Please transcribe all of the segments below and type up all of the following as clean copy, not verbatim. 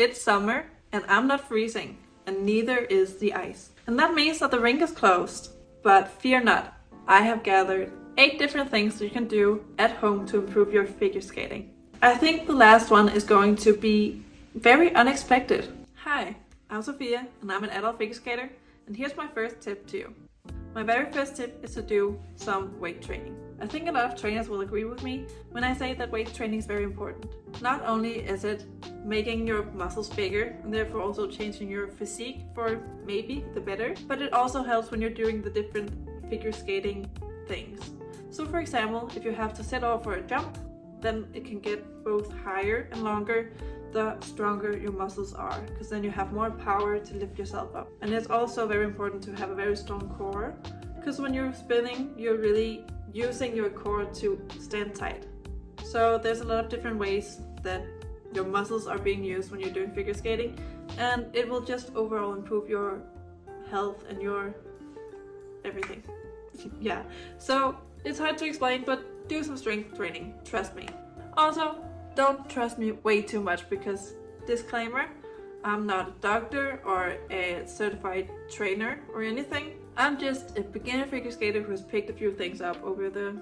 It's summer and I'm not freezing, and neither is the ice. And that means that the rink is closed. But fear not, I have gathered 8 different things you can do at home to improve your figure skating. I think the last one is going to be very unexpected. Hi, I'm Sofia and I'm an adult figure skater, and here's my first tip to you. My very first tip is to do some weight training. I think a lot of trainers will agree with me when I say that weight training is very important. Not only is it making your muscles bigger and therefore also changing your physique for maybe the better, but it also helps when you're doing the different figure skating things. So for example, if you have to set off for a jump, then it can get both higher and longer the stronger your muscles are, because then you have more power to lift yourself up. And it's also very important to have a very strong core, because when you're spinning, you're really using your core to stand tight. So there's a lot of different ways that your muscles are being used when you're doing figure skating, and it will just overall improve your health and your everything. Yeah, so it's hard to explain, but do some strength training, trust me. Also, don't trust me way too much, because disclaimer, I'm not a doctor or a certified trainer or anything. I'm just a beginner figure skater who's picked a few things up over the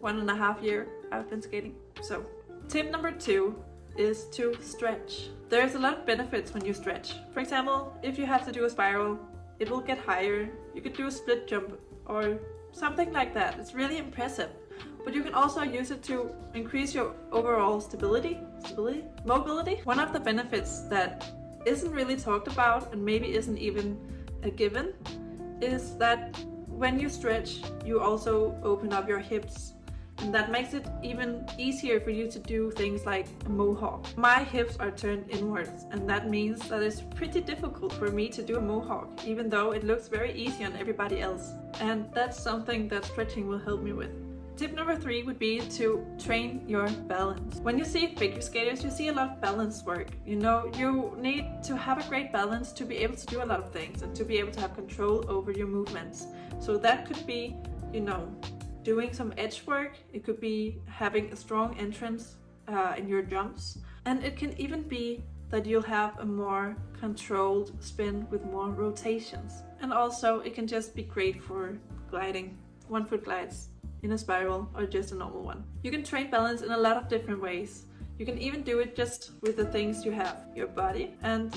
1.5 years I've been skating. So, tip number 2 is to stretch. There's a lot of benefits when you stretch. For example, if you have to do a spiral, it will get higher. You could do a split jump or something like that. It's really impressive. But you can also use it to increase your overall mobility. One of the benefits that isn't really talked about and maybe isn't even a given is that when you stretch, you also open up your hips, and that makes it even easier for you to do things like a mohawk. My hips are turned inwards, and that means that it's pretty difficult for me to do a mohawk, even though it looks very easy on everybody else. And that's something that stretching will help me with. Tip number 3 would be to train your balance. When you see figure skaters, you see a lot of balance work. You know, you need to have a great balance to be able to do a lot of things and to be able to have control over your movements. So that could be, you know, doing some edge work. It could be having a strong entrance in your jumps. And it can even be that you'll have a more controlled spin with more rotations. And also it can just be great for gliding, 1-foot glides in a spiral or just a normal one. You can train balance in a lot of different ways. You can even do it just with the things you have, your body and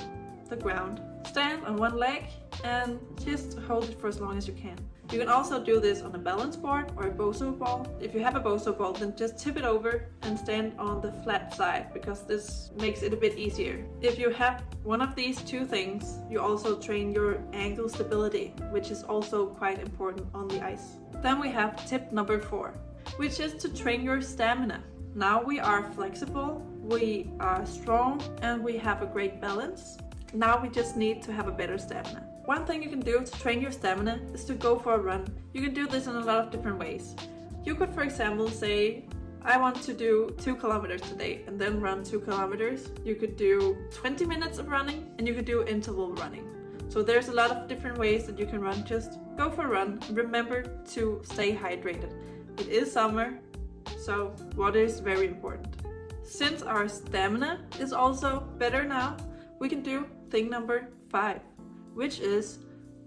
the ground. Stand on one leg and just hold it for as long as you can. You can also do this on a balance board or a boso ball. If you have a boso ball, then just tip it over and stand on the flat side, because this makes it a bit easier. If you have one of these 2 things, you also train your ankle stability, which is also quite important on the ice. Then we have tip number 4, which is to train your stamina. Now we are flexible, we are strong, and we have a great balance. Now we just need to have a better stamina. One thing you can do to train your stamina is to go for a run. You can do this in a lot of different ways. You could, for example, say, I want to do 2 kilometers today, and then run 2 kilometers. You could do 20 minutes of running, and you could do interval running. So there's a lot of different ways that you can run. Just go for a run. Remember to stay hydrated. It is summer, so water is very important. Since our stamina is also better now, we can do thing number 5, which is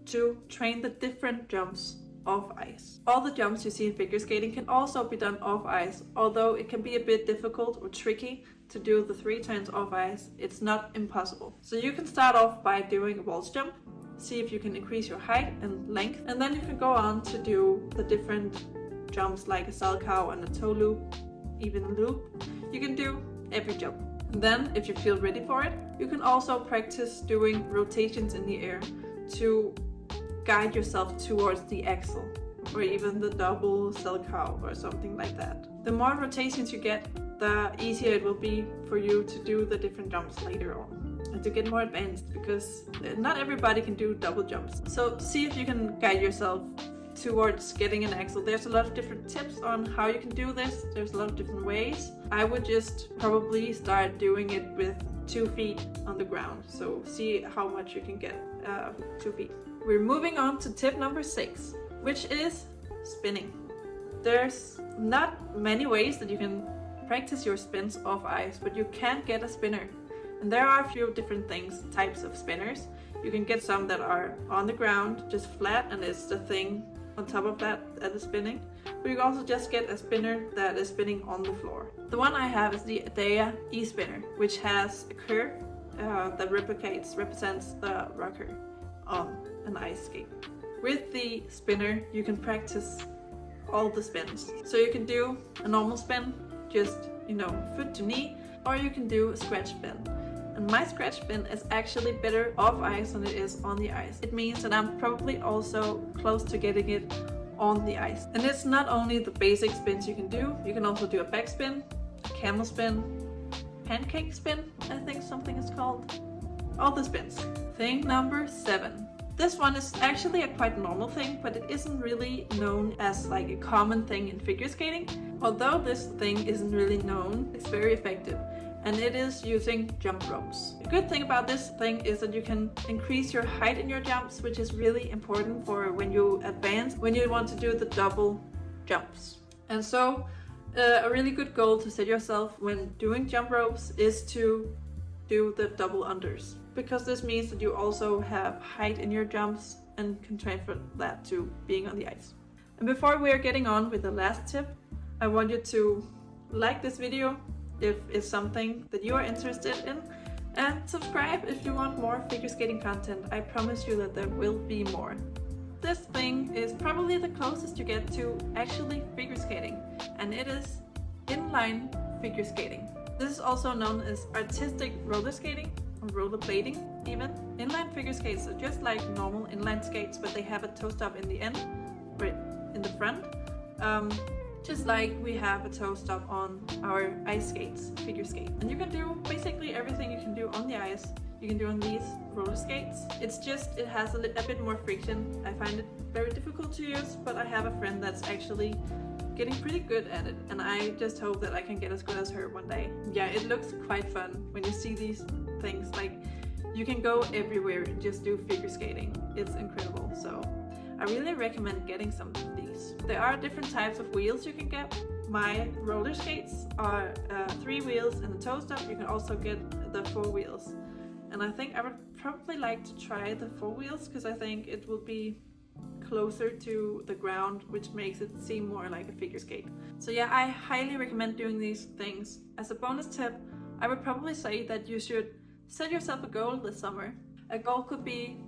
to train the different jumps off ice. All the jumps you see in figure skating can also be done off ice, although it can be a bit difficult or tricky to do the 3 turns off ice. It's not impossible. So you can start off by doing a waltz jump, see if you can increase your height and length, and then you can go on to do the different jumps like a salchow and a toe loop, even a loop. You can do every jump. And then, if you feel ready for it, you can also practice doing rotations in the air to guide yourself towards the axle, or even the double salchow or something like that. The more rotations you get, the easier it will be for you to do the different jumps later on and to get more advanced, because not everybody can do double jumps. So see if you can guide yourself towards getting an axle. There's a lot of different tips on how you can do this. There's a lot of different ways. I would just probably start doing it with 2 feet on the ground. So see how much you can get 2 feet. We're moving on to tip number 6, which is spinning. There's not many ways that you can practice your spins off ice, but you can get a spinner. And there are a few different types of spinners. You can get some that are on the ground, just flat, and it's the thing on top of that is spinning. But you can also just get a spinner that is spinning on the floor. The one I have is the Dacota e-spinner, which has a curve that represents the rocker on an ice skate. With the spinner, you can practice all the spins. So you can do a normal spin, just, foot to knee, or you can do a scratch spin. And my scratch spin is actually better off ice than it is on the ice. It means that I'm probably also close to getting it on the ice. And it's not only the basic spins you can also do a backspin, a camel spin, pancake spin, I think something is called. All the spins. Thing number 7. This one is actually a quite normal thing, but it isn't really known as like a common thing in figure skating. Although this thing isn't really known, it's very effective. And it is using jump ropes. The good thing about this thing is that you can increase your height in your jumps, which is really important for when you advance, when you want to do the double jumps. And so a really good goal to set yourself when doing jump ropes is to do the double unders, because this means that you also have height in your jumps and can transfer that to being on the ice. And before we are getting on with the last tip, I want you to like this video if it's something that you are interested in, and subscribe if you want more figure skating content. I promise you that there will be more. This thing is probably the closest you get to actually figure skating, and it is inline figure skating. This is also known as artistic roller skating, or rollerblading even. Inline figure skates are just like normal inline skates, but they have a toe stop in the end, right in the front. Just like we have a toe stop on our ice skates, figure skate. And you can do basically everything you can do on the ice, you can do on these roller skates. It has a bit more friction. I find it very difficult to use, but I have a friend that's actually getting pretty good at it, and I just hope that I can get as good as her one day. Yeah, it looks quite fun when you see these things. Like, you can go everywhere and just do figure skating. It's incredible. So I really recommend getting some of these. There are different types of wheels you can get. My roller skates are 3 wheels and a toe stop. You can also get the 4 wheels. And I think I would probably like to try the 4 wheels, because I think it will be closer to the ground, which makes it seem more like a figure skate. So yeah, I highly recommend doing these things. As a bonus tip, I would probably say that you should set yourself a goal this summer. A goal could be,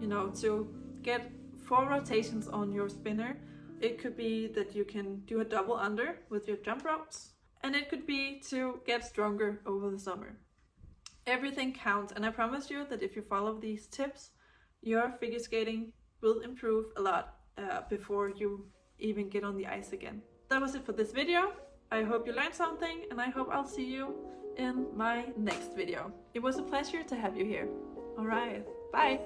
to get 4 rotations on your spinner. It could be that you can do a double under with your jump ropes, and it could be to get stronger over the summer. Everything counts, and I promise you that if you follow these tips, your figure skating will improve a lot before you even get on the ice again. That was it for this video. I hope you learned something, and I hope I'll see you in my next video. It was a pleasure to have you here. Alright, bye!